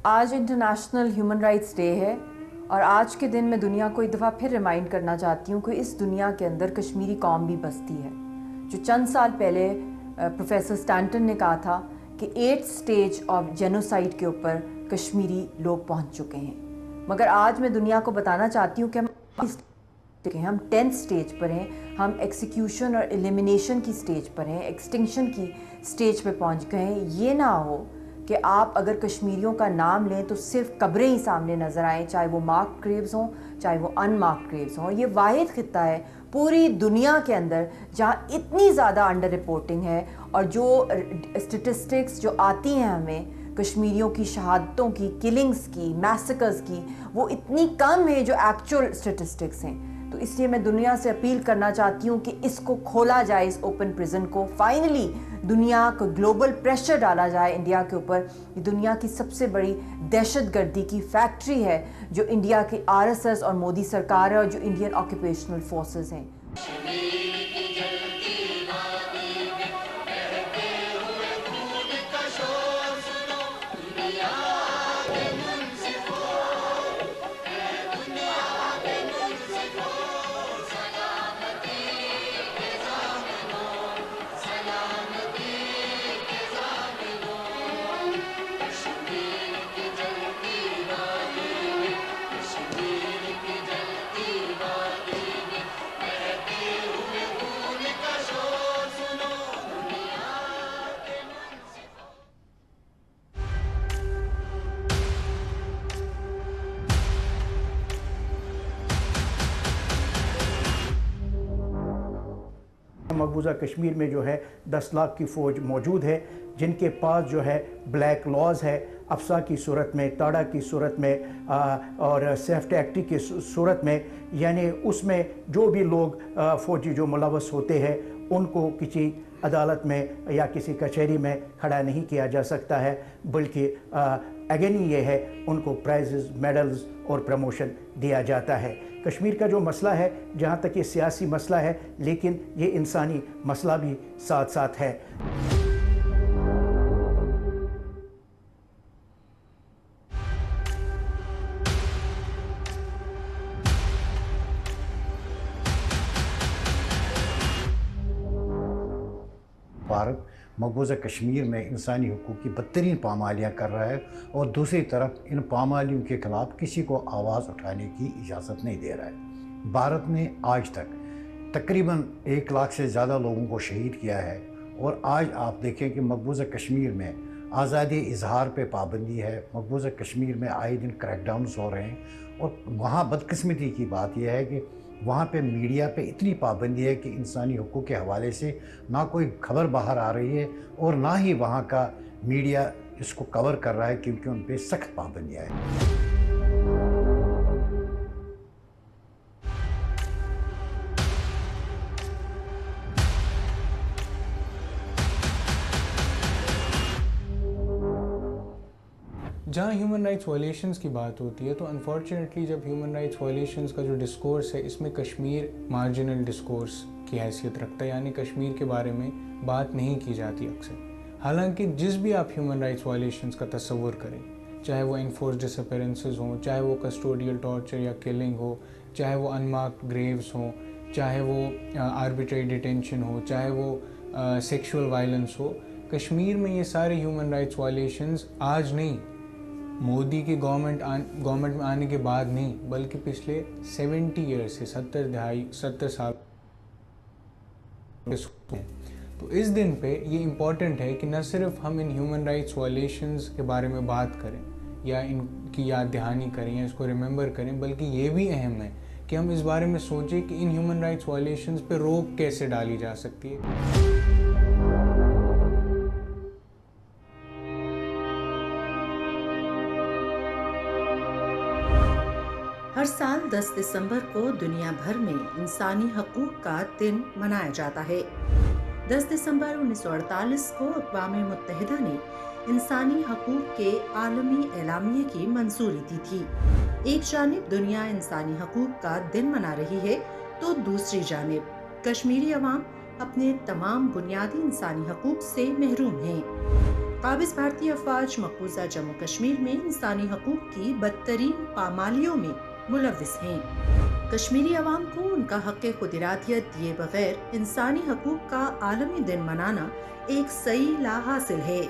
आज international human rights day है और आज के दिन मैं दुनिया को एक दफ़ा फिर रिमाइंड करना चाहती हूँ कि इस दुनिया के अंदर कश्मीरी कौम भी बसती है। जो चंद साल पहले प्रोफेसर स्टैंटन ने कहा था कि 8th स्टेज ऑफ जेनोसाइड के ऊपर कश्मीरी लोग पहुँच चुके हैं, मगर आज मैं दुनिया को बताना चाहती हूँ कि हम 10th स्टेज पर हैं। हम एक्सिक्यूशन और एलिमिनेशन की स्टेज पर हैं, एक्सटिंक्शन की स्टेज पे पहुँच गए हैं। ये ना हो कि आप अगर कश्मीरियों का नाम लें तो सिर्फ कब्रें ही सामने नज़र आएँ, चाहे वो मार्क्ड ग्रेव्स हों चाहे वो अनमार्क्ड ग्रेव्स हों। ये वाहिद खित्ता है पूरी दुनिया के अंदर जहाँ इतनी ज़्यादा अंडर रिपोर्टिंग है और जो स्टेटिस्टिक्स जो आती हैं हमें कश्मीरियों की शहादतों की, किलिंग्स की, मैसेकर्स की, वो इतनी कम है जो एक्चुअल स्टेटिस्टिक्स हैं। तो इसलिए मैं दुनिया से अपील करना चाहती हूँ कि इसको खोला जाए, इस ओपन प्रिजन को। फाइनली दुनिया को ग्लोबल प्रेशर डाला जाए इंडिया के ऊपर। ये दुनिया की सबसे बड़ी दहशतगर्दी की फैक्ट्री है जो इंडिया की RSS और मोदी सरकार है और जो इंडियन ऑक्यूपेशनल फोर्सेस हैं। मकबूजा कश्मीर में जो है 10 लाख की फ़ौज मौजूद है जिनके पास जो है ब्लैक लॉज है, अफसा की सूरत में, ताड़ा की सूरत में और सेफ्टी एक्ट की सूरत में, यानी उसमें जो भी लोग फ़ौजी जो मुलवस होते हैं उनको किसी अदालत में या किसी कचहरी में खड़ा नहीं किया जा सकता है, बल्कि अगेन ये है उनको प्राइजेस, मेडल्स और प्रमोशन दिया जाता है। कश्मीर का जो मसला है, जहाँ तक ये सियासी मसला है, लेकिन ये इंसानी मसला भी साथ साथ है। भारत मकबूजा कश्मीर में इंसानी हुकूक की बदतरीन पामालियाँ कर रहा है और दूसरी तरफ इन पामालियों के ख़िलाफ़ किसी को आवाज़ उठाने की इजाज़त नहीं दे रहा है। भारत ने आज तक तकरीबन 1 लाख से ज़्यादा लोगों को शहीद किया है और आज आप देखें कि मकबूजा कश्मीर में आज़ादी इजहार पे पाबंदी है, मकबूजा कश्मीर में आए दिन क्रैकडाउन्स हो रहे हैं और वहाँ बदकिस्मती की बात यह है कि वहाँ पे मीडिया पे इतनी पाबंदी है कि इंसानी हुकूक के हवाले से ना कोई खबर बाहर आ रही है और ना ही वहाँ का मीडिया इसको कवर कर रहा है, क्योंकि उन पे सख्त पाबंदियाँ हैं। जहाँ ह्यूमन राइट्स वायलेशंस की बात होती है तो अनफॉर्चुनेटली जब ह्यूमन राइट्स वायलेशंस का जो डिस्कोर्स है इसमें कश्मीर मार्जिनल डिस्कोर्स की हैसियत रखता है, यानी कश्मीर के बारे में बात नहीं की जाती अक्सर। हालांकि जिस भी आप ह्यूमन राइट्स वायलेशंस का तस्वर करें, चाहे वो इन्फोर्स डिसअपेरेंसेस हों, चाहे वो कस्टोडियल टॉर्चर या किलिंग हो, चाहे वो अनमार्क्ड ग्रेव्स हों, चाहे वो आर्बिट्रेरी डिटेंशन हो, चाहे वो सेक्सुअल वायलेंस हो, कश्मीर में ये सारे ह्यूमन राइट्स वायलेशंस आज नहीं, मोदी की गवर्नमेंट में आने के बाद नहीं, बल्कि पिछले 70 ईयर्स से 70 साल तो इस दिन पे ये इम्पॉर्टेंट है कि न सिर्फ हम इन ह्यूमन राइट्स वायलेशंस के बारे में बात करें या इनकी याद दहानी करें या इसको रिमेंबर करें, बल्कि ये भी अहम है कि हम इस बारे में सोचें कि इन ह्यूमन राइट्स वायलेशंस पे रोक कैसे डाली जा सकती है। हर साल 10 दिसंबर को दुनिया भर में इंसानी हकूक का दिन मनाया जाता है। 10 दिसंबर 1948 को अक़वाम मुत्तहिदा ने इंसानी हकूक के आलमी एलामिये की मंजूरी दी थी। एक जानिब दुनिया इंसानी हकूक का दिन मना रही है तो दूसरी जानिब कश्मीरी अवाम अपने तमाम बुनियादी इंसानी हकूक से महरूम हैं। काबिज भारतीय अफवाज मकबूजा जम्मू कश्मीर में इंसानी हकूक की बदतरीन पामालियों में मुलविस हैं। कश्मीरी अवाम को उनका हक़ खुदिरातियत दिए बगैर इंसानी हकूक का आलमी दिन मनाना एक सही ला हासिल है।